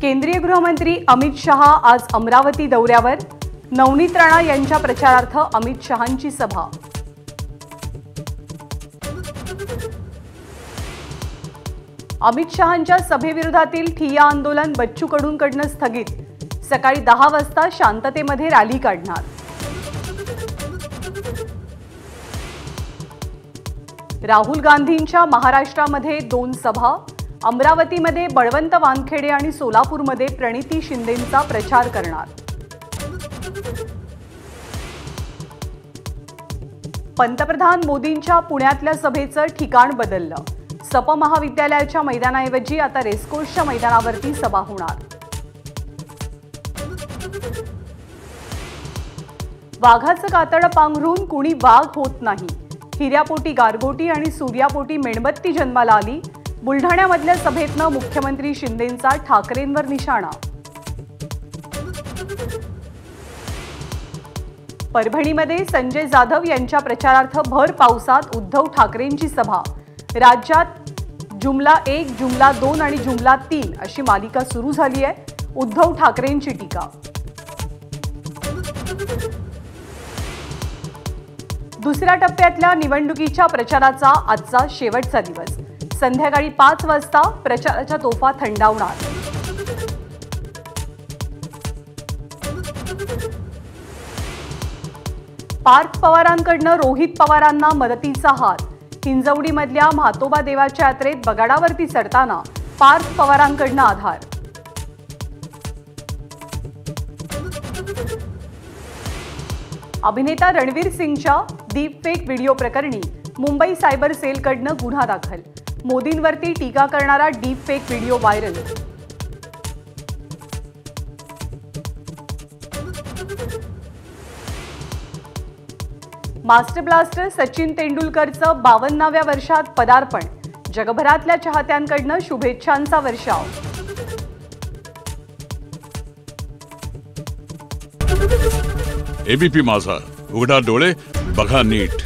केंद्रीय गृहमंत्री अमित शहा आज अमरावती दौऱ्यावर। नवनीत राणा यांच्या प्रचारार्थ अमित शहांची सभा। अमित शहांच्या सभेविरोधातील ठिय्या आंदोलन बच्चू कडूंकडून स्थगित। सकाळी 10 वाजता शांततेमध्ये रॅली काढणार। राहुल गांधींच्या महाराष्ट्रामध्ये 2 सभा। अमरावतीमध्ये बळवंत वानखेडे आणि सोलापूरमध्ये प्रणिती शिंदेंचा प्रचार करणार। पंतप्रधान मोदींच्या पुण्यातल्या सभेचं ठिकाण बदललं। सप महाविद्यालयाच्या मैदानाऐवजी आता रेसकोर्सच्या मैदानावरती सभा होणार। वाघाचं कातड पांघरून कुणी वाघ होत नाही। हिऱ्यापोटी गारगोटी आणि सूर्यापोटी मेणबत्ती जन्माला आली। बुलढाण्यामधल्या सभेतनं मुख्यमंत्री शिंदेंचा ठाकरेंवर निशाणा। परभणीमध्ये संजय जाधव यांच्या प्रचारार्थ भर पावसात उद्धव ठाकरेंची सभा। राज्यात जुमला 1, जुमला 2 आणि जुमला 3 अशी मालिका सुरू झाली आहे। उद्धव ठाकरेंची टीका। दुसऱ्या टप्प्यातल्या निवडणुकीच्या प्रचाराचा आजचा शेवटचा दिवस। संध्याकाळी 5 वाजता प्रचाराच्या तोफा थंडावणार। पार्थ पवारांकडून रोहित पवारांना मदतीचा हात। हिंजवडीमधल्या म्हातोबा देवाच्या यात्रेत बगाडावरती चढताना पार्थ पवारांकडून आधार। अभिनेता रणवीर सिंगच्या डीपफेक व्हिडिओ प्रकरणी मुंबई सायबर सेलकडून गुन्हा दाखल। मोदींवरती टीका करणारा deepfake video viral. Master blaster Sachin तेंडुलकरचं 52व्या वर्षात पदार्पण। जगभरातल्या चाहत्यांकडून शुभेच्छांचा वर्षाव। एबीपी माझा, उघडा डोळे बघा नीट।